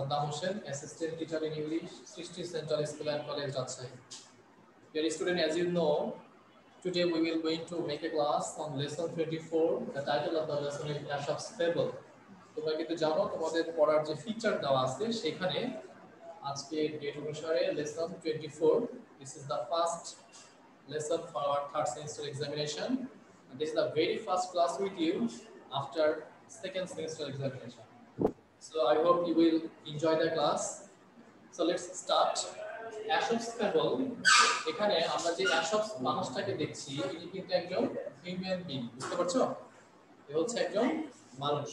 Saddam Hussain, Assistant Teacher in English, Srishti Central School and College, Rajshahi. Dear student, as you know, today we will going to make a class on lesson 24. The title of the lesson is Aesop's Fable. তোমরা কিন্তু জানো তোমাদের পড়ার যে feature দেওয়া আছে সেখানে আজকে ডেট অনুসারে lesson 24. This is the first lesson for our third semester examination. And this is the very first class with you after second semester examination. So I hope you will enjoy the class. So let's start. Aesop's Fable. এখানে আমরা যে Aesop's মানুষটাকে দেখছি ইনি কিন্তু একজন human being, বুঝতে পারছো? এ হচ্ছে একজন মানুষ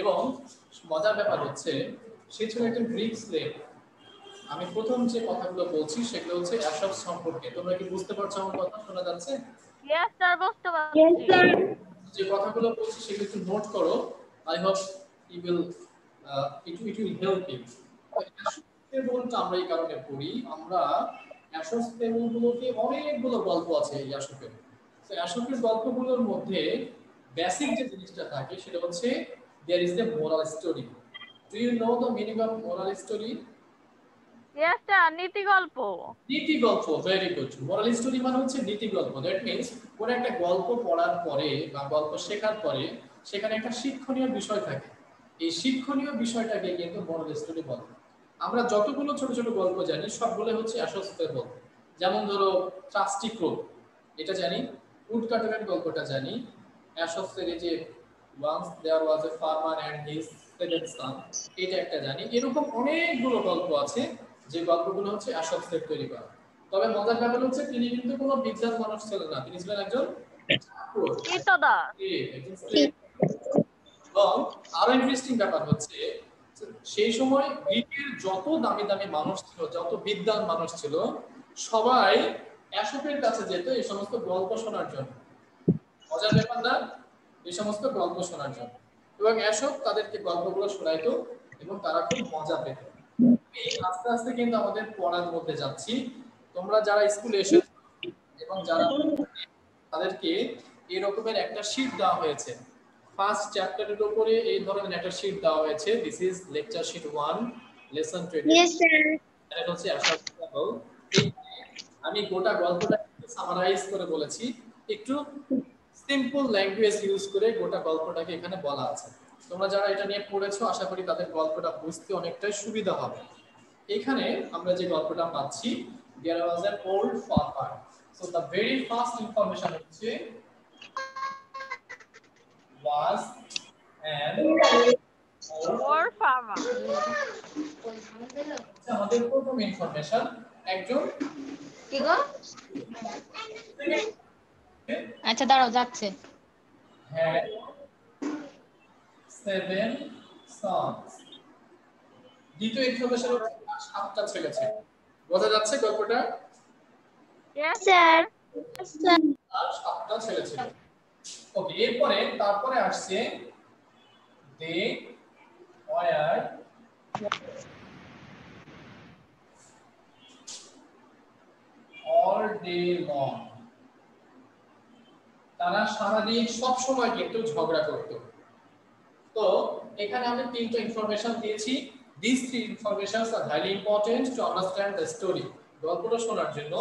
এবং মজার ব্যাপার হচ্ছে সে ছিল একজন গ্রিক স্লেভ। আমি প্রথম যে কথাগুলো বলছি সেগুলো হচ্ছে Aesop's সম্পর্কে। তোমরা কি বুঝতে পারছো আমার কথা? শোনা যাচ্ছে? Yes sir, বুঝতে পারছি। Yes sir. যে কথাগুলো বলছি সেগুলো একটু নোট করো। I hope you will it will help you. ফেবলটা আমরা এই কারণে পড়ি, আমরা অ্যাশপস ফেবলগুলোকে অনেকগুলো গল্প আছে এই অ্যাশপের। তো অ্যাশপের গল্পগুলোর মধ্যে বেসিক যে জিনিসটা থাকে সেটা হচ্ছে there is a moral story. Do you know the meaning of moral story? Yes sir, নীতি গল্প। নীতি গল্প, ভেরি গুড। মোরাল স্টোরি মানে হচ্ছে নীতি গল্প। দ্যাট মিন্স কোন একটা গল্প পড়ার পরে বা গল্প শেখার পরে সেখানে একটা শিক্ষণীয় বিষয় থাকে। এই শিক্ষণীয় বিষয়টাকে কিন্তু মোরাল স্টোরি বলে। আমরা যতগুলো ছোট ছোট গল্প জানি সবগুলো হচ্ছে অ্যাশপস ফেবল। যেমন ধরো ট্রাস্টি ক্রো, এটা জানি। উডকাটারের গল্পটা জানি। অ্যাশপসের এই যে once there was a farmer and his seven son, এটা একটা জানি। এরকম অনেকগুলো গল্প আছে যে গল্পগুলো হচ্ছে অ্যাশপসের তৈরি করা। তবে মজার ব্যাপার হচ্ছে তিনি কিন্তু কোনো বিজ্ঞান মানুষ ছিলেন না, তিনি ছিলেন একজন এবং আরো ইন্টারেস্টিং ব্যাপার হচ্ছে সেই সময় গ্রিকের যত দামি দামি মানুষ ছিল, যত বিদ্বান মানুষ ছিল, সবাই অ্যাশপের কাছে যেত এই সমস্ত গল্প শোনার জন্য। মজার ব্যাপার না? এই সমস্ত গল্প শোনার জন্য। এবং অ্যাশপ তাদেরকে গল্পগুলো শোনাইতো এবং তারা খুব মজা পেত। আস্তে আস্তে কিন্তু আমাদের পড়ার মধ্যে যাচ্ছি। তোমরা যারা স্কুলে এসেছো এবং যারা তাদেরকে এই রকমের একটা শীট দেওয়া হয়েছে। ফার্স্ট চ্যাপ্টারের উপরে এই ধরনের একটা শীট দেওয়া হয়েছে। This is lecture sheet 1 lesson 20। Yes sir. এটা হচ্ছে অ্যাশপস ফেবল। আমি গোটা গল্পটা সামারাইজ করে বলেছি, একটু সিম্পল ল্যাঙ্গুয়েজ ইউজ করে গোটা গল্পটাকে এখানে বলা আছে। তোমরা যারা এটা নিয়ে পড়েছো আশা করি তাদের গল্পটা বুঝতে অনেকটাই সুবিধা হবে। এখানে আমরা যে গল্পটা পাচ্ছি, there was an old farmer. So the very first information হচ্ছে was an old farmer. আমাদের প্রথম ইনফরমেশন একজন কি গো? আচ্ছা দাঁড়াও, যাচ্ছে। had 7 sons. দ্বিতীয় ইনফরমেশন হচ্ছে 7টা ছেলে ছিল। বোঝা যাচ্ছে গল্পটা? Yes sir. আর 7টা ছেলে ছিল। ওকে, এরপরে তারপরে আসছে they were all day long. তারা সারাদিন সব সময় কিন্তু ঝগড়া করত। তো এখানে আমি তিনটা ইনফরমেশন দিয়েছি। These three informations are highly important to understand the story. গল্পটা শোনার জন্য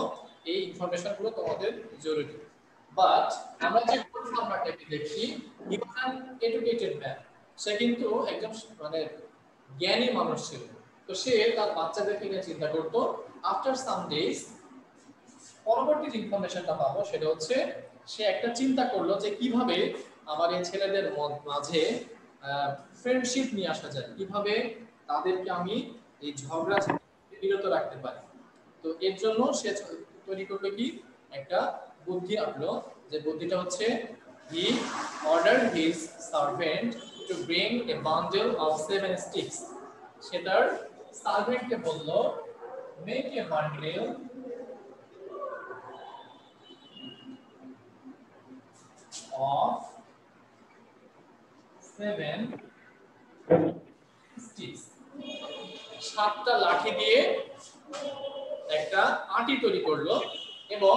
এই ইনফরমেশনগুলো তোমাদের জরুরি। বাট আমরা যে ফার্মারটাকে দেখি, he was an educated man. সে কিন্তু একজন মানে জ্ঞানী মানুষ ছিল। তো সে তার বাচ্চাদেরকে নিয়ে চিন্তা করত। আফটার সাম ডেজ পরবর্তী যে ইনফরমেশনটা পাবো সেটা হচ্ছে সে একটা চিন্তা করলো যে কিভাবে আমার এই ছেলেদের মাঝে ফ্রেন্ডশিপ নিয়ে আসা যায়, কিভাবে তাদেরকে আমি এই ঝগড়া থেকে বিরত রাখতে পারি। তো এর জন্য সে তৈরি করলো কি একটা বুদ্ধি আনলো, যে বুদ্ধিটা হচ্ছে he ordered his servant to bring a bundle of 7 sticks. সে তার সার্ভেন্টকে বলল make a bundle of 7 sticks. 7টা লাঠি দিয়ে একটা আটি তৈরি করলো এবং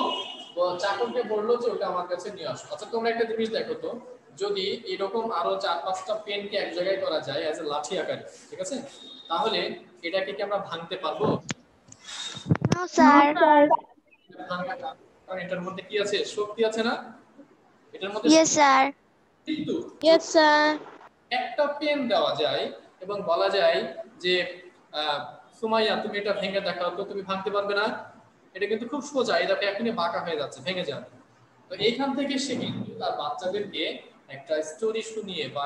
চাকরকে বললো যে ওটা আমার কাছে নিয়ে আসো। আচ্ছা তোমরা একটা জিনিস দেখো তো, যদি এরকম আরো 4-5টা পেনকে এক জায়গায় করা যায় অ্যাজ এ লাঠি আকারে, ঠিক আছে, তাহলে এটাকে কি আমরা ভাঙতে পারবো? No sir. ভাঙা যাবে না, কারণ এটার মধ্যে কি আছে? শক্তি আছে না? এটার মধ্যে ইয়েস স্যার। কিন্তু ইয়েস স্যার। একটা পেন দেওয়া যায় এবং বলা যায় যে সুমাইয়া তুমি এটা ভেঙে দেখাও তো, তুমি ভাঙতে পারবে না? এটা কিন্তু খুব সোজা, এই দেখো এখনই বাঁকা হয়ে যাচ্ছে, ভেঙে যাবে। তো এইখান থেকে সে কিন্তু তার বাচ্চাদেরকে একটা স্টোরি শুনিয়ে বা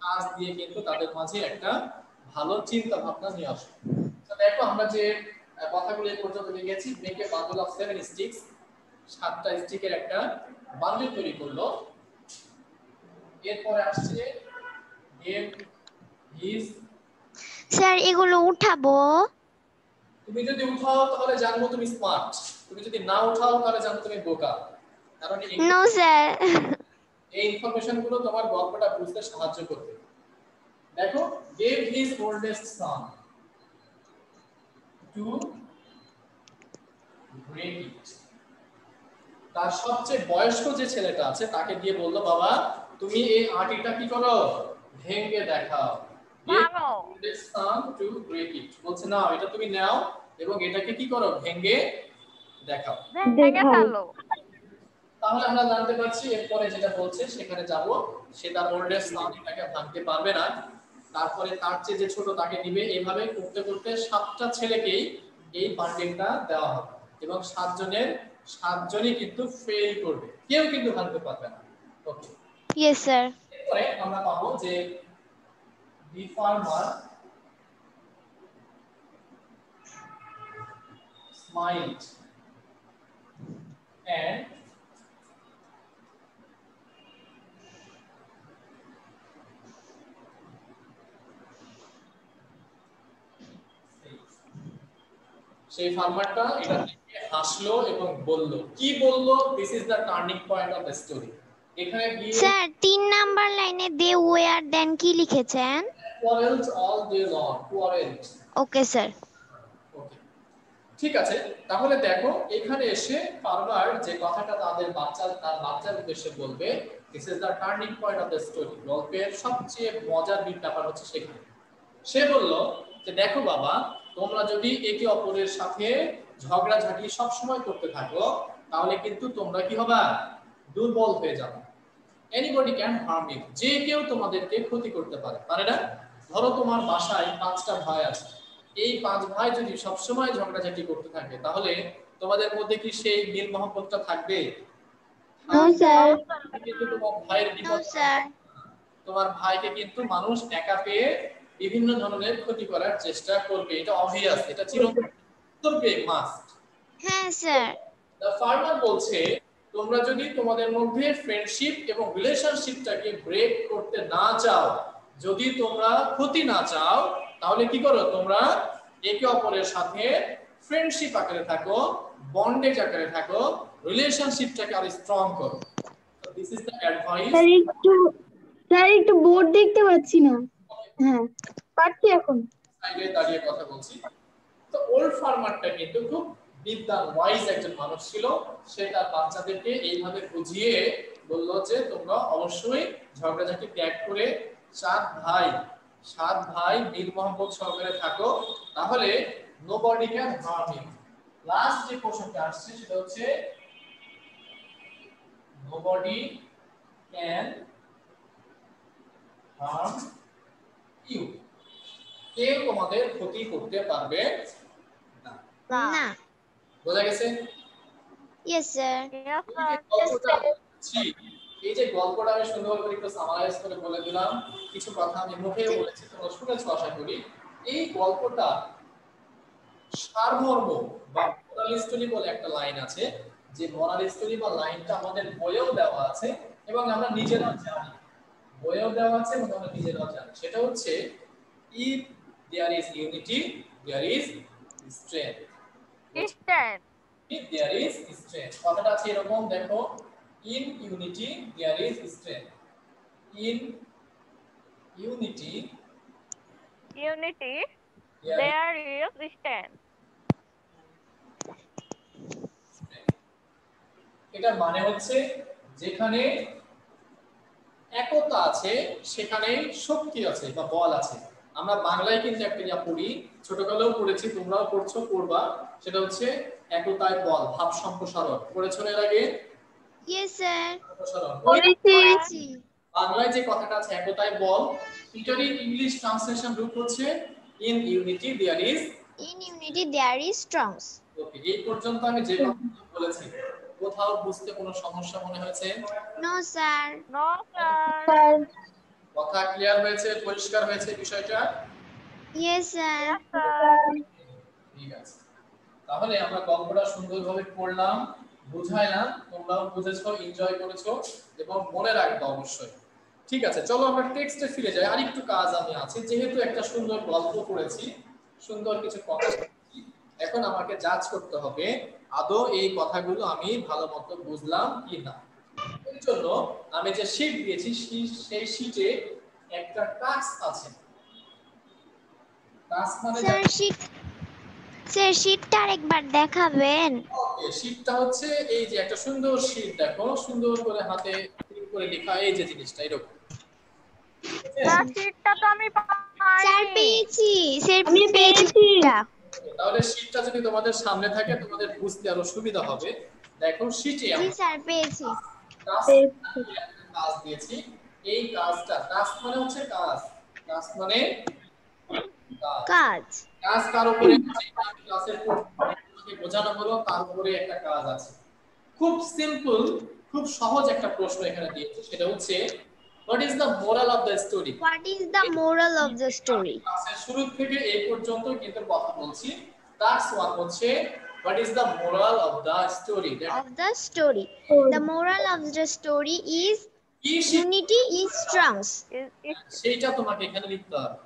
কাজ দিয়ে কিন্তু তাদের মাঝে একটা ভালো চিন্তা ভাবনা নিয়ে আসে। তো দেখো আমরা যে কথাগুলো এই পর্যন্ত লিখেছি, make a bundle of 7 sticks, 7টা স্টিকের একটা বান্ডল তৈরি করলো। এরপরে আসছে গেম হিজ। স্যার এগুলো উঠাবো? তুমি যদি উঠাও তাহলে জানবো তুমি স্মার্ট, তুমি যদি না উঠাও তাহলে জানবো তুমি বোকা, কারণ নো স্যার। এই ইনফরমেশন গুলো তোমার গল্পটা বুঝতে সাহায্য করবে। দেখো, gave his oldest son to break it, তার সবচেয়ে বয়স্ক যে ছেলেটা আছে তাকে দিয়ে বললো, বাবা তুমি এই আটিটা কি করো? ভেঙে দেখাও। Gave ভালো। his oldest son to break it, বলছে নাও এটা তুমি নাও এবং এটাকে কি করো? ভেঙে দেখাও। ভেঙে ফেলো। তাহলে আমরা জানতে পারছি এরপরে যেটা বলছে সেখানে যাব, সে তার ওল্ডেস্ট সানটাকে ভাঙতে পারবে না, তারপরে তার চেয়ে যে ছোট তাকে দিবে, এইভাবে করতে করতে 7টা ছেলেকেই এই বান্ডিলটা দেওয়া হবে এবং 7জনই কিন্তু ফেল করবে, কেউ কিন্তু ভাঙতে পারবে না। ওকে, ইয়েস স্যার। এরপরে আমরা পাবো যে দি ফার্মার স্মাইলড and সেই ফার্মারটা এটা দেখে হাসলো এবং বলল, কি বলল? This is the turning point of the story. এখানে গিয়ে স্যার 3 নাম্বার লাইনে দে ওয়্যার দেন কি লিখেছেন? quarreled all day long, quarreled। Okay sir. Okay, ঠিক আছে, তাহলে দেখো এখানে এসে ফার্মার যে কথাটা তার বাচ্চার উদ্দেশ্যে বলবে, this is the turning point of the story. গল্পের সবচেয়ে মজার ব্যাপার হচ্ছে সেখানে সে বলল যে দেখো বাবা, তোমরা যদি একে অপরের সাথে ঝগড়াঝাটি সব সময় করতে থাকো তাহলে কিন্তু তোমরা কি হবে? দুর্বল হয়ে যাবে। এনিবডি ক্যান হার্ম ইউ, যে কেউ তোমাদেরকে ক্ষতি করতে পারে, পারে না? ধরো তোমার বাসায় 5টা ভাই আছে, এই 5 ভাই যদি সব সময় ঝগড়াঝাটি করতে থাকে তাহলে তোমাদের মধ্যে কি সেই মিল মহব্বতটা থাকবে? No sir. কিন্তু তোমার ভাইয়ের নো বিপদ, স্যার। তোমার ভাইকে কিন্তু মানুষ একা পেয়ে বিভিন্ন ধরনের ক্ষতি করার চেষ্টা করবে, এটা অবভিয়াস, এটা চিরন্তন করবে, মাস্ট। হ্যাঁ স্যার। দ্য ফার্মার বলছে, তোমরা যদি তোমাদের মধ্যে ফ্রেন্ডশিপ এবং রিলেশনশিপটাকে ব্রেক করতে না চাও, যদি তোমরা ক্ষতি না চাও, তাহলে কি করো? তোমরা একে অপরের সাথে ফ্রেন্ডশিপ আকারে থাকো, বন্ডেজ আকারে থাকো, রিলেশনশিপটাকে আরো স্ট্রং করো। This is the advice. Sir একটু বোর্ড দেখতে পাচ্ছি না। হ্যাঁ, পাচ্ছি এখন। সাইডে দাঁড়িয়ে কথা বলছি। তো ওল্ড ফার্মারটা কিন্তু খুব বিদ্যান ওয়াইজ একজন মানুষ ছিল, সে তার বাচ্চাদেরকে এইভাবে বুঝিয়ে বলল যে তোমরা অবশ্যই ঝগড়াঝাটি ত্যাগ করে 7 ভাই মিল মহব্বত সহকারে থাকো, তাহলে nobody can harm you. Last যে কোশ্চেনটা আসছে সেটা হচ্ছে নোবডি ক্যান হার্ম ইউ, কেউ তোমাদের ক্ষতি করতে পারবে না। না। বোঝা গেছে? Yes sir. এই যে গল্পটা আমি সুন্দর করে একটু সামারাইজ করে বলে দিলাম, কিছু কথা আমি মুখেও বলেছি, তোমরা শুনেছো আশা করি। এই গল্পটা সারমর্ম বা মোরাল স্টোরি বলে একটা লাইন আছে, যে মোরাল স্টোরি বা লাইনটা আমাদের বইয়েও দেওয়া আছে এবং আমরা নিজেরাও জানি, বইয়েও দেওয়া আছে এবং আমরা নিজেরাও জানি, সেটা হচ্ছে if there is unity there is strength, stand. if there is strength, কথাটা আছে এরকম, দেখো, in unity there is strength, in unity unity there there is stand. is strength। এটার মানে হচ্ছে যেখানে একতা আছে সেখানে শক্তি আছে বা বল আছে। আমরা বাংলায় কিন্তু একটা ইয়া পড়ি, ছোটকালেও পড়েছি, তোমরাও পড়ছো, পড়বা, সেটা হচ্ছে একতায় বল, ভাব সম্প্রসারণ। পড়েছো এর আগে? Yes sir. সম্প্রসারণ পড়েছি। বাংলায় যে কথাটা আছে একতায় বল, এটারই ইংলিশ ট্রান্সলেশন রূপ হচ্ছে in unity there is. In unity there is strength. Okay, এই পর্যন্ত আমি যে কথাগুলো বলেছি কোথাও বুঝতে কোনো সমস্যা মনে হয়েছে? No sir. No sir. Sir কথা ক্লিয়ার হয়েছে, পরিষ্কার হয়েছে বিষয়টা? Yes sir. ঠিক আছে, তাহলে আমরা গল্পটা সুন্দরভাবে পড়লাম, বুঝাইলাম, তোমরাও বুঝেছো, এনজয় করেছো এবং মনে রাখবে অবশ্যই। ঠিক আছে, চলো আমরা টেক্সটে ফিরে যাই। আরেকটু কাজ আমি আছে, যেহেতু একটা সুন্দর গল্প পড়েছি, সুন্দর কিছু কথা শিখেছি, এখন আমাকে জাজ করতে হবে আদৌ এই কথাগুলো আমি ভালো মতো বুঝলাম কি না। এর জন্য আমি যে শীট দিয়েছি সেই শীটে একটা টাস্ক আছে। টাস্ক মানে স্যার শীটটা আরেকবার দেখাবেন? ওকে, শীটটা হচ্ছে এই যে একটা সুন্দর শীট, দেখো সুন্দর করে হাতে ক্লিক করে লেখা এই যে জিনিসটা এরকম। স্যার শীটটা তো আমি স্যার পাইনি। পেয়েছি, স্যার আমি পেয়েছি। তাহলে শীটটা যদি তোমাদের সামনে থাকে তোমাদের বুঝতে আরো সুবিধা হবে। দেখো শীটে জি আমরা স্যার পেয়েছি। কাজ দিয়েছি। এই কাজটা, টাস্ক মানে হচ্ছে কাজ, টাস্ক মানে কাজ। কাজ কার উপরে আছে? ক্লাসের তোমাকে বোঝানো হলো তার উপরে একটা কাজ আছে। খুব সিম্পল, খুব সহজ একটা প্রশ্ন এখানে দিয়েছে, সেটা হচ্ছে what is the moral of the story. What is the moral of the story? ক্লাসের শুরু থেকে এই পর্যন্ত কিন্তু কথা বলছি। টাস্ক 1 হচ্ছে what is the moral of the story. Of the story. The moral of the story is unity is strong. সেইটা তোমাকে এখানে লিখতে হবে।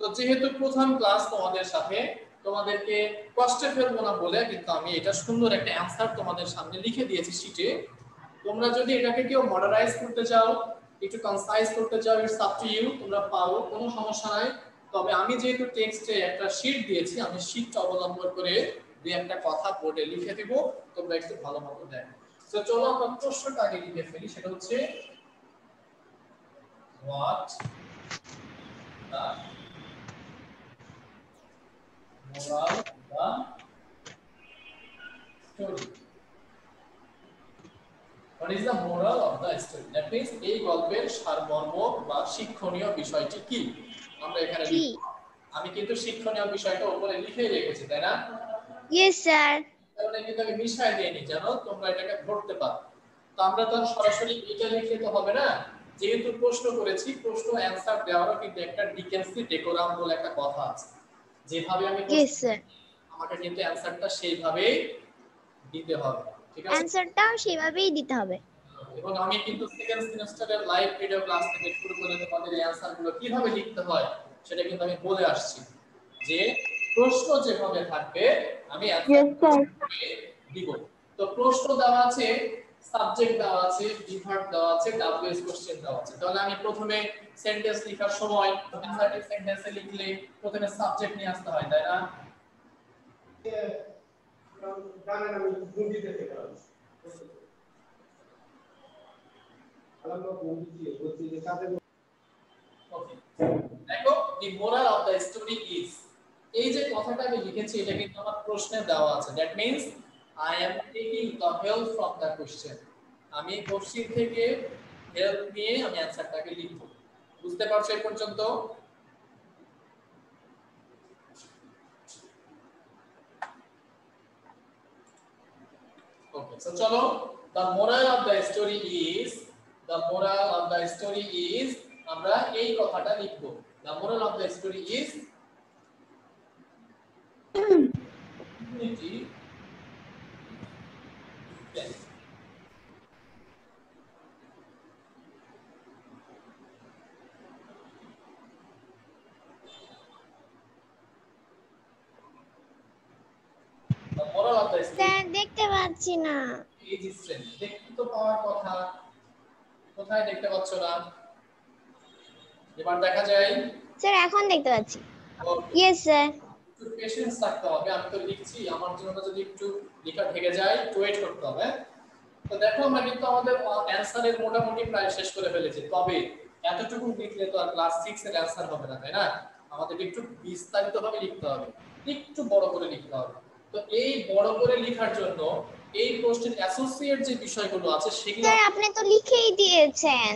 তো যেহেতু প্রথম ক্লাস তোমাদের সাথে, তোমাদেরকে কষ্টে ফেলবো না বলে কিন্তু আমি এটা সুন্দর একটা অ্যানসার তোমাদের সামনে লিখে দিয়েছি শীটে। তোমরা যদি এটাকে কেউ মডারাইজ করতে চাও, একটু কনসাইজ করতে চাও, ইটস আপ টু ইউ, তোমরা পারো, কোনো সমস্যা নাই। তবে আমি যেহেতু টেক্সটে একটা শীট দিয়েছি, আমি শীটটা অবলম্বন করে দুই একটা কথা বোর্ডে লিখে দিব, তোমরা একটু ভালো মতো দেখো। তো চলো আমরা প্রশ্নটা আগে লিখে ফেলি, সেটা হচ্ছে what the moral of the story. What is the moral of the story? That means এই গল্পের সারমর্ম বা শিক্ষণীয় বিষয়টি কি আমরা এখানে লিখব। আমি কিন্তু শিক্ষণীয় বিষয়টা উপরে লিখে রেখেছি, তাই না? Yes sir. কারণ কিন্তু আমি মিশাই দেইনি, জানো, তোমরা এটাকে ধরতে পারো। তো আমরা তো সরাসরি এটা লিখে তো হবে না, যেহেতু প্রশ্ন করেছি, প্রশ্ন অ্যানসার দেওয়ারও কিন্তু একটা ডিকেন্সি ডেকোরাম বলে একটা কথা আছে। যেভাবে আমি Yes sir. আমাকে কিন্তু অ্যানসারটা সেইভাবেই দিতে হবে, ঠিক আছে? অ্যানসারটাও সেভাবেই দিতে হবে। এবং আমি কিন্তু সেকেন্ড সেমিস্টারের লাইভ ভিডিও ক্লাস থেকে শুরু করে তোমাদের এই অ্যানসারগুলো কিভাবে লিখতে হয় সেটা কিন্তু আমি বলে আসছি, যে প্রশ্ন যেভাবে থাকবে আমি অ্যানসার দিব। তো প্রশ্ন দেওয়া আছে, সাবজেক্ট দেওয়া আছে, ডিভার্ব দেওয়া আছে, ডাব্লিউএস কোশ্চেন দেওয়া আছে। তাহলে আমি প্রথমে সেন্টেন্স লেখার সময় অ্যাসার্টিভ সেন্টেন্সে লিখলে প্রথমে সাবজেক্ট নিয়ে আসতে হয়, তাই না? জানেন আমি মুভি দেখতে পারি। দেখো the moral of the story is, এই যে কথাটা আমি লিখেছি এটা কিন্তু আমার প্রশ্নে দেওয়া আছে। That means I am taking the help from the question. আমি কোশ্চেন থেকে হেল্প নিয়ে আমি অ্যানসারটাকে লিখব। বুঝতে পারছো এই পর্যন্ত? ওকে, সো চলো, the moral of the story is, the moral of the story is, আমরা এই কথাটা লিখব। The moral of the story is unity is the moral of the story sir দেখতে পাচ্ছি না। is strength. দেখতে তো পাওয়ার কথা, কোথায় দেখতে পাচ্ছ না? এবার দেখা যায়? স্যার এখন দেখতে পাচ্ছি। ওকে, ইয়েস স্যার। একটু পেশেন্স রাখতে হবে, আমি তো লিখছি, আমার জন্য যদি একটু লেখা ঢেকে যায় একটু ওয়েট করতে হবে। তো দেখো আমরা কিন্তু আমাদের অ্যানসারের মোটামুটি প্রায় শেষ করে ফেলেছি, তবে এতটুকু লিখলে তো আর ক্লাস 6 এর অ্যানসার হবে না, তাই না? আমাদের একটু বিস্তারিতভাবে লিখতে হবে, একটু বড় করে লিখতে হবে। তো এই বড় করে লেখার জন্য এই প্রশ্নের অ্যাসোসিয়েট যে বিষয়গুলো আছে সেগুলো স্যার আপনি তো লিখেই দিয়েছেন।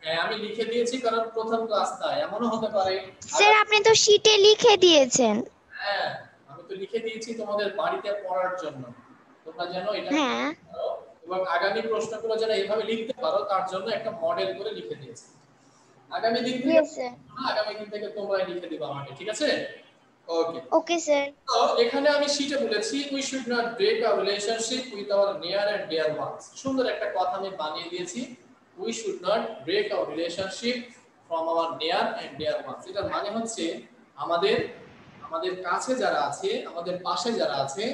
হ্যাঁ আমি লিখে দিয়েছি, কারণ প্রথম ক্লাস তাই এমনও হতে পারে। স্যার আপনি তো শীটে লিখে দিয়েছেন। হ্যাঁ আমি তো লিখে দিয়েছি তোমাদের বাড়িতে পড়ার জন্য, তোমরা যেন এটা হ্যাঁ এবং aগামী প্রশ্নগুলো যেন এইভাবে লিখতে পারো তার জন্য একটা মডেল করে লিখে দিয়েছি। আগামী দিন থেকে ইয়েস স্যার। আগামী দিন থেকে তোমরাই লিখে দিবা আমাকে, ঠিক আছে? ওকে ওকে স্যার। তো এখানে আমি শীটে বলেছি we should not break our relationship with our near and dear ones। সুন্দর একটা কথা আমি বানিয়ে দিয়েছি, we should not break our relationship from our near and dear ones। এটার মানে হচ্ছে আমাদের আমাদের কাছে যারা আছে, আমাদের পাশে যারা আছে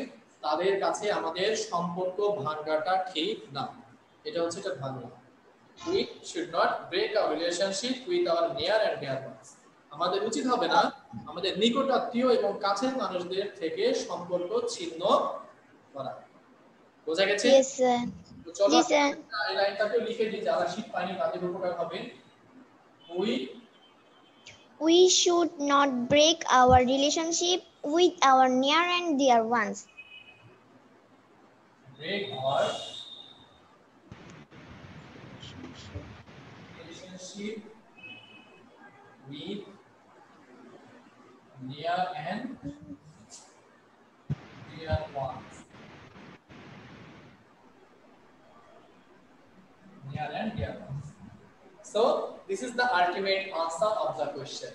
তাদের কাছে আমাদের সম্পর্ক ভাঙাটা ঠিক না, এটা হচ্ছে এটা Bangla. we should not break our relationship with our near and dear ones। আমাদের উচিত হবে না আমাদের নিকটাত্মীয় এবং কাছের মানুষদের থেকে সম্পর্ক ছিন্ন করা। বোঝা গেছে? Yes sir. তো চলো জি স্যার। এই লাইনটাকে লিখে দিই, যারা শীট পায়নি তাদের উপকার হবে। We should not break our relationship with our near and dear ones. break our relationship with near and dear ones। near and dear ones। So this is the ultimate answer of the question।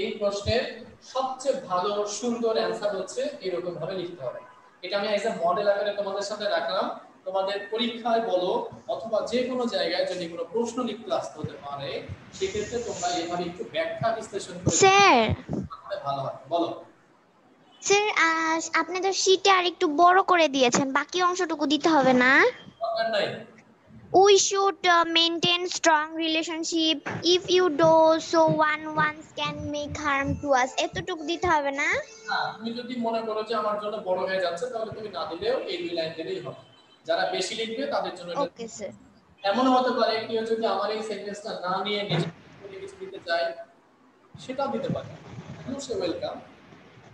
এই প্রশ্নের সবচেয়ে ভালো সুন্দর answer হচ্ছে এরকম ভাবে লিখতে হবে। এটা আমি এজ এ মডেল আকারে তোমাদের সামনে রাখলাম। তোমাদের পরীক্ষায় বলো অথবা যে কোনো জায়গায় যদি কোনো প্রশ্ন লিখতে আসতে হতে পারে সেক্ষেত্রে তোমরা এভাবে একটু ব্যাখ্যা বিশ্লেষণ করে স্যার তাহলে ভালো হয়। বলো স্যার আপনি তো শীটে আর একটু বড় করে দিয়েছেন, বাকি অংশটুকু দিতে হবে না? দরকার নাই। We should maintain strong relationship. If you do so, one ones can make harm to us. এতটুকু দিতে হবে না? হ্যাঁ তুমি যদি মনে করো যে আমার জন্য বড় হয়ে যাচ্ছে তাহলে তুমি না দিলেও এই দুই লাইন দিলেই হবে। যারা বেশি লিখবে তাদের জন্য এটা ওকে স্যার। এমন হতে পারে কেউ যদি আমার এই সেন্টেন্সটা না নিয়ে নিজে থেকে কিছু দিতে চায় সেটাও দিতে পারে, এটাও সে ওয়েলকাম।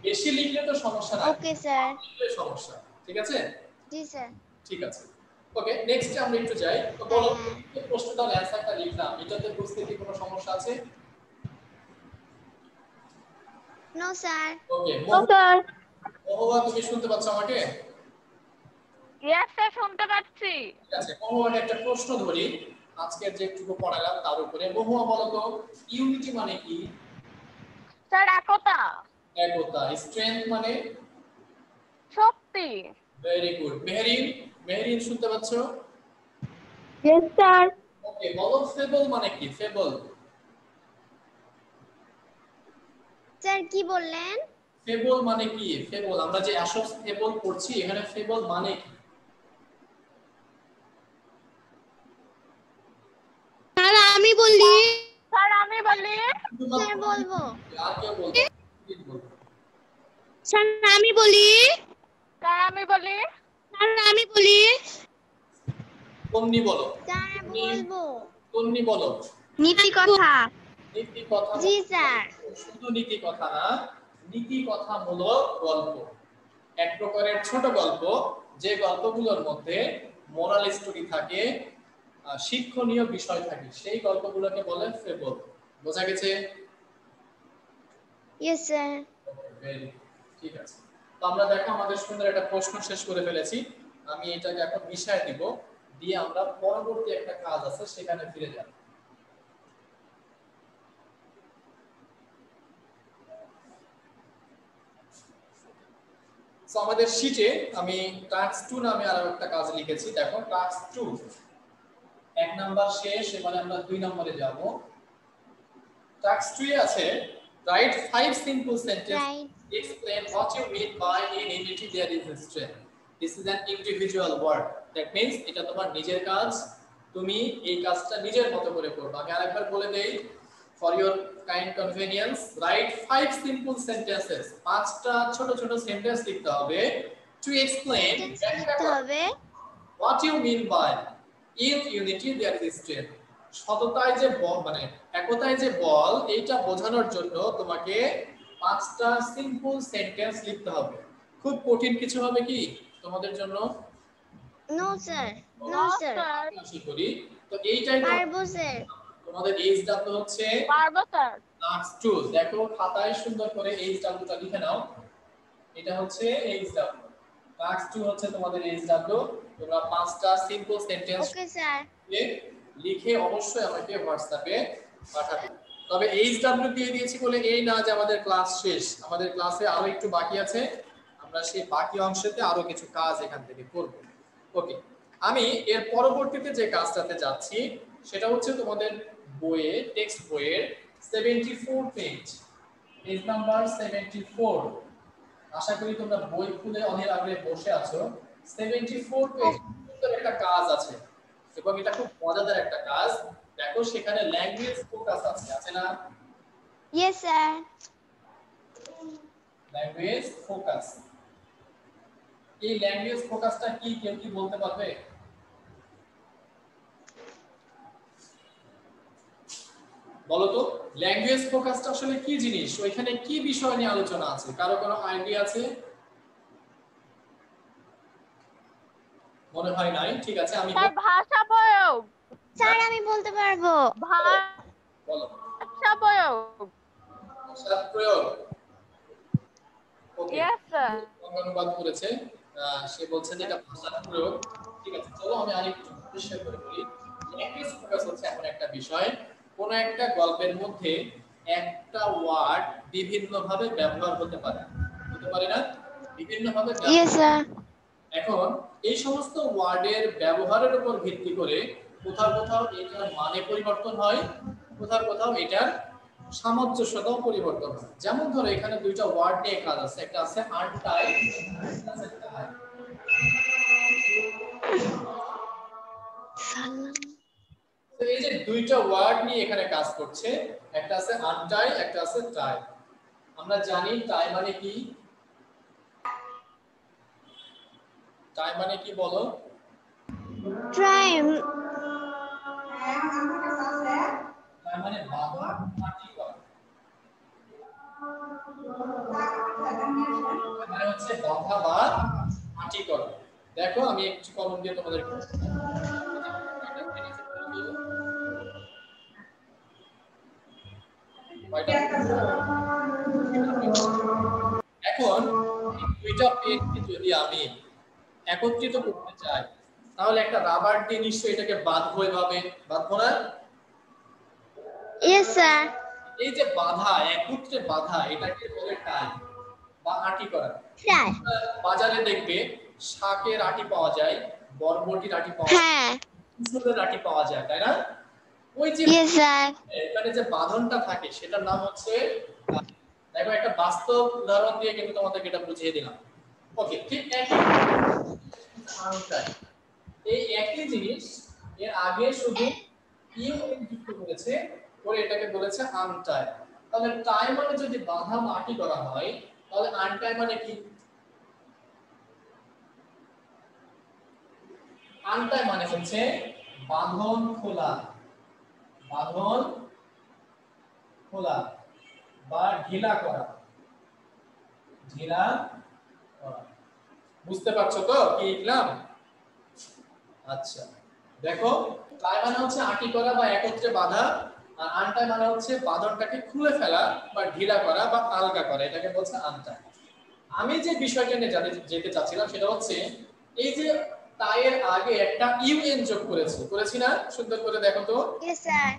বেশি লিখলে তো সমস্যা নাই, ওকে স্যার। লিখলে সমস্যা, ঠিক আছে? জি স্যার। ঠিক আছে ওকে নেক্সট আমরা একটু যাই। তো বলো এই প্রশ্নটার অ্যানসারটা লিখলাম, এটাতে বুঝতে কি কোনো সমস্যা আছে? No sir. ওকে ও স্যার। মহুয়া তুমি শুনতে পাচ্ছ আমাকে? ইয়েস স্যার শুনতে পাচ্ছি। ঠিক আছে মহুয়াকে একটা প্রশ্ন ধরি আজকের যে একটু পড়ালাম তার উপরে। মহুয়া বলো তো ইউনিটি মানে কি? স্যার একতা। একতা। স্ট্রেংথ মানে? শক্তি। Very good. মেহরিন, মেহরিন শুনতে পাচ্ছ? Yes sir. ওকে বলো ফেবল মানে কি? ফেবল স্যার কি বললেন? ফেবল মানে কি? ফেবল আমরা যে অ্যাশস ফেবল পড়ছি এখানে ফেবল মানে কি? স্যার আমি বলি। স্যার আমি বলি। স্যার বলবো। আর কেউ বলবে? স্যার আমি বলি। স্যার আমি বলি। স্যার আমি বলি। কোননি বলো। স্যার বলবো। কোননি বলো। নীতি কথা। নীতি কথা। জি স্যার। শুধু নীতি কথা না, নীতি কথামূলক গল্প, এক প্রকারের ছোট গল্প যে গল্পগুলোর মধ্যে মোরাল স্টোরি থাকে, শিক্ষণীয় বিষয় থাকে, সেই গল্পগুলোকে বলে ফেবল। বোঝা গেছে? Yes sir. ভেরি ঠিক আছে। তো আমরা দেখো আমাদের সুন্দর একটা প্রশ্ন শেষ করে ফেলেছি। আমি এটাকে এখন মিশায় দিব, দিয়ে আমরা পরবর্তী একটা কাজ আছে সেখানে ফিরে যাব। সো আমাদের শীটে আমি টাস্ক 2 নামে আরো একটা কাজ লিখেছি। দেখো টাস্ক 2 এক নাম্বার শেষ, এবারে আমরা 2 নম্বরে যাব। টাস্ক 2 এ আছে right 5 simple sentence explain what you mean by in unity there is strength। This is an individual word, that means এটা তোমার নিজের কাজ, তুমি এই কাজটা নিজের মতো করে করবে। আমি আরেকবার বলে দেই for your kind convenience, write 5 simple sentences, পাঁচটা ছোট ছোট সেন্টেন্স লিখতে হবে to explain লিখতে হবে what you mean by in unity there is strength. সততায় যে বল মানে একতায় যে বল, এইটা বোঝানোর জন্য তোমাকে 5টা সিম্পল সেন্টেন্স লিখতে হবে। খুব কঠিন কিছু হবে কি তোমাদের জন্য? No sir, no no sir, sir. আশা করি। তো এইটাই পারবো স্যার। তোমাদের এইচডব্লিউ হচ্ছে পারবো স্যার। ক্লাস 2। দেখো খাতায় সুন্দর করে এইচডব্লিউটা লিখে নাও। এটা হচ্ছে এইচডব্লিউ, ক্লাস 2 হচ্ছে তোমাদের এইচডব্লিউ। তোমরা 5টা সিম্পল সেন্টেন্স ওকে স্যার। লিখে অবশ্যই আমাকে হোয়াটসঅ্যাপে পাঠাবে। তবে এইচডব্লিউ দিয়ে দিয়েছি বলে এই না যে আমাদের ক্লাস শেষ, আমাদের ক্লাসে আরো একটু বাকি আছে। আমরা সেই বাকি অংশতে আরো কিছু কাজ এখান থেকে করব। ওকে, আমি এর পরবর্তীতে যে কাজটাতে যাচ্ছি সেটা হচ্ছে তোমাদের বইয়ে, টেক্সট বইয়ের 74 পেজ, পেজ নাম্বার 74। আশা করি তোমরা বই খুলে অনেক আগ্রহে বসে আছো। 74 পেজ একটা কাজ আছে এবং এটা খুব মজাদার একটা কাজ। দেখো সেখানে ল্যাঙ্গুয়েজ ফোকাস আছে না? Yes sir. ল্যাঙ্গুয়েজ ফোকাস, এই ল্যাঙ্গুয়েজ ফোকাসটা কি কেউ কি বলতে পারবে? বলো তো ল্যাঙ্গুয়েজ ফোকাসটা আসলে কি জিনিস, ওইখানে কি বিষয় নিয়ে আলোচনা আছে? কারো কোনো আইডিয়া আছে? মনে হয় নাই। ঠিক আছে, আমি স্যার ভাষা প্রয়োগ। স্যার আমি বলতে পারবো। বলো। ভাষা প্রয়োগ। ভাষার প্রয়োগ। ওকে, ইয়েস স্যার। অনুবাদ করেছে, সে বলছে যে এটা ভাষার প্রয়োগ। ঠিক আছে, চলো আমি আরেকটু পরিষ্কার করে বলি। ল্যাঙ্গুয়েজ ফোকাস হচ্ছে এমন একটা বিষয়, কোন একটা গল্পের মধ্যে একটা ওয়ার্ড বিভিন্ন ভাবে ব্যবহার হতে পারে না? বিভিন্ন ভাবে ইয়েস স্যার। এখন এই সমস্ত ওয়ার্ডের ব্যবহারের উপর ভিত্তি করে কোথাও কোথাও এটার মানে পরিবর্তন হয়, কোথাও কোথাও এটার সামঞ্জস্যতাও পরিবর্তন হয়। যেমন ধরো এখানে দুইটা ওয়ার্ড নিয়ে কাজ আছে, একটা আছে আনটাই, একটা আছে টাই। তো এই যে দুইটা ওয়ার্ড নিয়ে এখানে কাজ করছে, একটা আছে আনটাই, একটা আছে টাই। আমরা জানি টাই মানে কি? টাই মানে কি বলো? ট্রাই। টাই মানে বাধা, আটকে করা। মানে হচ্ছে বাধা বা আটকে করা। দেখো আমি একটু কলম দিয়ে তোমাদের এখন দুইটা পেনকে যদি আমি একত্রিত করতে চাই তাহলে একটা রাবার দিয়ে নিশ্চয়ই এটাকে বাঁধবো, এভাবে বাঁধবো না? Yes sir. এই যে বাঁধা, একত্রে বাঁধা, এটাকে বলে টাই বা আটি করা। ট্রাই। বাজারে দেখবে শাকের আটি পাওয়া যায়, বরবটির আটি পাওয়া যায়, হ্যাঁ। ফুলের আটি পাওয়া যায়, তাই না? ওই যে ইয়েস স্যার। এখানে যে বাঁধনটা থাকে সেটার নাম হচ্ছে, দেখো একটা বাস্তব উদাহরণ দিয়ে কিন্তু তোমাদেরকে এটা বুঝিয়ে দিলাম। ওকে, ঠিক একই এই একই জিনিস এর আগে শুধু ইউএন যুক্ত করেছে, পরে এটাকে বলেছে আনটাই। তাহলে টাই মানে যদি বাঁধা বা আটি করা হয় তাহলে আনটাই মানে কি? আনটাই মানে হচ্ছে বাঁধন খোলা, বাঁধন খোলা বা ঢিলা করা, ঢিলা করা। বুঝতে পারছো তো কি লিখলাম? আচ্ছা, দেখো টাই মানে হচ্ছে আটি করা বা একত্রে বাঁধা, আর আনটাই মানে হচ্ছে বাঁধনটাকে খুলে ফেলা বা ঢিলা করা বা আলগা করা, এটাকে বলছে আনটাই। আমি যে বিষয়টা নিয়ে যেতে চাচ্ছিলাম সেটা হচ্ছে এই যে টাইয়ের আগে একটা ইউএন যোগ করেছি না? সুন্দর করে দেখো তো। Yes sir.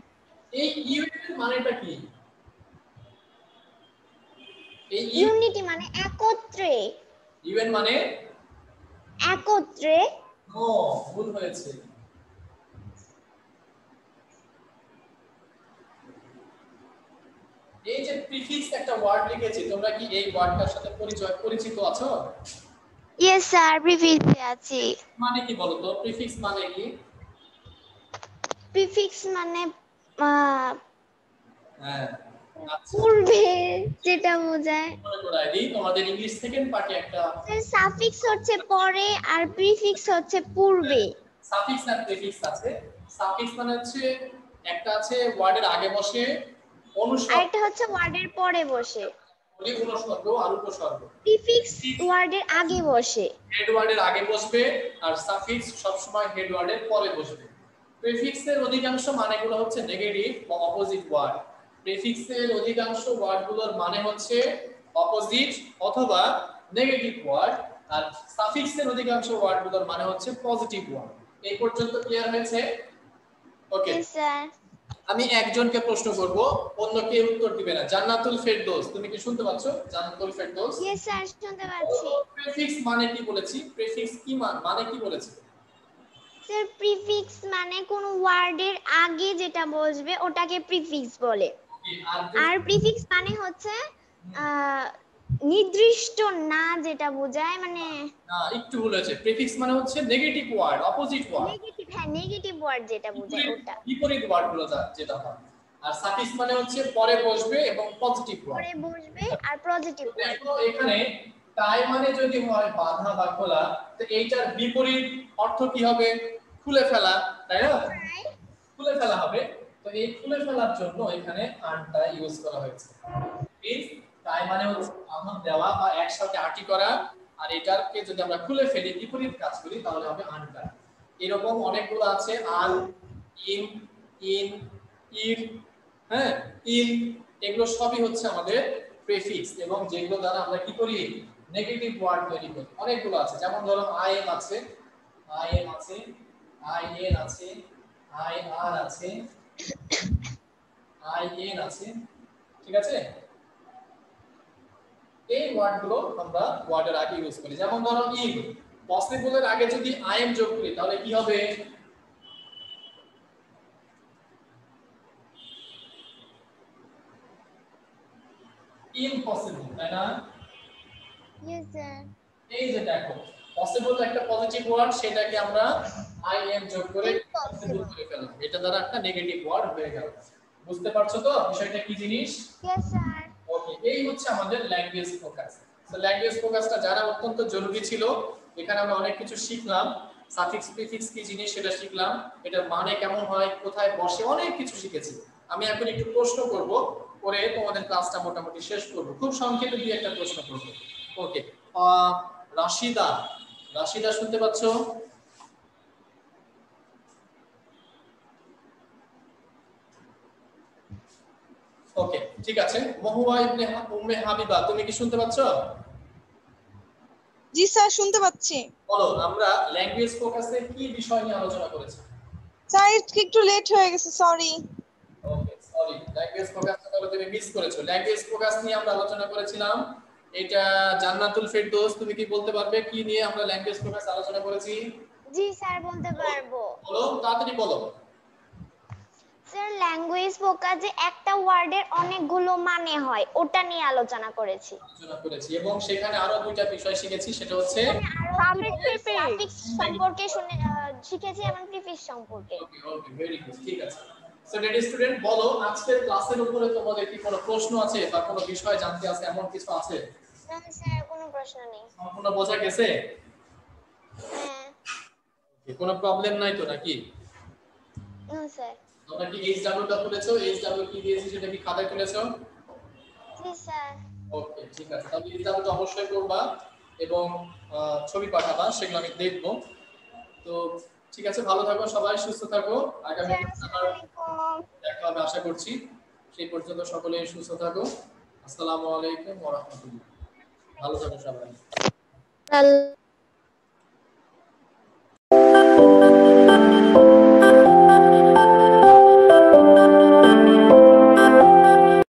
এই ইউএন এর মানেটা কি? এই ইউনিটি মানে একত্রে। ইউএন মানে একত্রে। ও ভুল হয়েছে। এই যে প্রিফিক্স একটা ওয়ার্ড লিখেছি, তোমরা কি এই ওয়ার্ডটার সাথে পরিচিত আছো? ইয়েস স্যার, প্রিফিক্সে আছি। মানে কি বলো তো, প্রিফিক্স মানে কি? প্রিফিক্স মানে হ্যাঁ, আচ্ছা, পূর্বে যেটা বোঝায়। মনে করাই দিই, তোমাদের ইংলিশ সেকেন্ড পার্টে একটা স্যার সাফিক্স হচ্ছে পরে আর প্রিফিক্স হচ্ছে পূর্বে। সাফিক্স আর প্রিফিক্স আছে। সাফিক্স মানে হচ্ছে একটা আছে ওয়ার্ডের আগে বসে, অনুসর্গ আরেকটা হচ্ছে ওয়ার্ডের পরে বসে। বলি অনুসর্গ আর উপসর্গ। প্রিফিক্স ওয়ার্ডের আগে বসে। হেড ওয়ার্ডের আগে বসবে আর সাফিক্স সব সময় হেড ওয়ার্ডের পরে বসবে। প্রিফিক্সের অধিকাংশ মানেগুলো হচ্ছে নেগেটিভ বা অপোজিট ওয়ার্ড। প্রিফিক্সের অধিকাংশ ওয়ার্ডগুলোর মানে হচ্ছে অপোজিট অথবা নেগেটিভ ওয়ার্ড, আর সাফিক্সের অধিকাংশ ওয়ার্ডগুলোর মানে হচ্ছে পজিটিভ ওয়ার্ড। এই পর্যন্ত ক্লিয়ার হয়েছে? ওকে, Yes, sir. আমি একজনকে প্রশ্ন করব, অন্য কেউ উত্তর দিবে না। জান্নাতুল ফেরদৌস, তুমি কি শুনতে পাচ্ছ? জান্নাতুল ফেরদৌস, Yes, sir, শুনতে পাচ্ছি। প্রিফিক্স মানে কি বলেছি? প্রিফিক্স কি মানে কি বলেছি? স্যার প্রিফিক্স মানে কোন ওয়ার্ডের আগে যেটা বসবে ওটাকে প্রিফিক্স বলে। আর প্রিফিক্স মানে হচ্ছে নির্দিষ্ট না যেটা বোঝায়, মানে না, একটু ভুল হয়েছে। প্রিফিক্স মানে হচ্ছে negative word, opposite word, negative, হ্যাঁ নেগেটিভ ওয়ার্ড যেটা বোঝায় ওটা। বিপরীত ওয়ার্ডগুলো যেটা হয়। আর সাফিক্স মানে হচ্ছে পরে বসবে এবং পজিটিভ ওয়ার্ড। পরে বসবে আর পজিটিভ ওয়ার্ড। দেখো এখানে টাই মানে যদি হয় বাঁধা বা খোলা, তো এইটার বিপরীত অর্থ কি হবে? খুলে ফেলা, তাই না? খুলে ফেলা হবে। তো এই খুলে ফেলার জন্য এখানে আনটা ইউজ করা হয়েছে। মিন্স টাই মানে হচ্ছে বাঁধন দেওয়া বা একসাথে আটি করা, আর এটাকে যদি আমরা খুলে ফেলি বিপরীত কাজ করি তাহলে হবে আনটা। এরকম অনেকগুলো আছে, আন, ইন, ইর, হ্যাঁ, ইন, এগুলো সবই হচ্ছে আমাদের প্রিফিক্স, এবং যেগুলো দ্বারা আমরা কি করি? নেগেটিভ ওয়ার্ড তৈরি করি। অনেকগুলো আছে, যেমন ধরো আই এম আছে, আই এম আছে, আই এন আছে, আই আর আছে, আই এন আছে, ঠিক আছে? এই ওয়ার্ডগুলো আমরা ওয়ার্ডের আগে ইউজ করি। যেমন ধরো ইন, পসিবলের আগে যদি আই এম যোগ করি তাহলে কি হবে? ইম্পসিবল, তাই না? Yes sir. এই যে দেখো, পসিবল একটা পজিটিভ ওয়ার্ড, সেটাকে আমরা আই এম যোগ করে পসিবল করে ফেললাম। এটা দ্বারা একটা নেগেটিভ ওয়ার্ড হয়ে গেল। বুঝতে পারছো তো বিষয়টা কি জিনিস? Yes sir. ওকে, এই হচ্ছে আমাদের ল্যাঙ্গুয়েজ ফোকাস। তো ল্যাঙ্গুয়েজ ফোকাসটা জানা অত্যন্ত জরুরি ছিল। এখানে আমরা অনেক কিছু শিখলাম, সাফিক্স প্রিফিক্স কি জিনিস সেটা শিখলাম, এটার মানে কেমন হয়, কোথায় বসে, অনেক কিছু শিখেছি। আমি এখন একটু প্রশ্ন করব, করে তোমাদের ক্লাসটা মোটামুটি শেষ করব। খুব সংক্ষেপে দুই একটা প্রশ্ন করব। ওকে, রাশিদা, রাশিদা শুনতে পাচ্ছ? ওকে, ঠিক আছে। মহুয়া ইবনে উম্মে হাবিবা, তুমি কি শুনতে পাচ্ছ? জি স্যার, শুনতে পাচ্ছি। বলো, আমরা ল্যাঙ্গুয়েজ ফোকাসে কি বিষয় নিয়ে আলোচনা করেছি? স্যার একটু লেট হয়ে গেছে, সরি। ওকে, সরি। ল্যাঙ্গুয়েজ ফোকাসটা তাহলে তুমি মিস করেছো। ল্যাঙ্গুয়েজ ফোকাস নিয়ে আমরা আলোচনা করেছিলাম। এটা জান্নাতুল ফেরদৌস, তুমি কি বলতে পারবে কি নিয়ে আমরা ল্যাঙ্গুয়েজ ফোকাস আলোচনা করেছি? জি স্যার, বলতে পারবো। বলো, তাড়াতাড়ি বলো। স্যার ল্যাঙ্গুয়েজ ফোকাসে একটা ওয়ার্ডের অনেকগুলো মানে হয়, ওটা নিয়ে আলোচনা করেছি। আলোচনা করেছি, এবং সেখানে আরো দুইটা বিষয় শিখেছি, সেটা হচ্ছে সাফিক্স সম্পর্কে শিখেছি এবং প্রিফিক্স সম্পর্কে। ওকে ওকে, ভেরি গুড, ঠিক আছে। সো ডিয়ার স্টুডেন্ট, বলো আজকের ক্লাসের উপরে তোমাদের কি কোনো প্রশ্ন আছে বা কোনো বিষয় জানতে আছে, এমন কিছু আছে? না স্যার, কোনো প্রশ্ন নেই। সম্পূর্ণ বোঝা গেছে? হ্যাঁ। কোনো প্রবলেম নাই তো নাকি? না স্যার। তোমরা কি এইচডব্লিউ টা তুলেছো? এইচডব্লিউ কি দিয়েছি সেটা কি খাতায় তুলেছো? জি স্যার। ওকে, ঠিক আছে। তাহলে এইচডব্লিউ টা অবশ্যই করবা এবং ছবি পাঠাবা, সেগুলো আমি দেখব। তো ঠিক আছে, ভালো থাকো সবাই, সুস্থ থাকো। আগামী আবার দেখা হবে আশা করছি। সেই পর্যন্ত সকলেই সুস্থ থাকো। আসসালামু আলাইকুম ওয়া রাহমাতুল্লাহ। ভালো থাকো সবাই।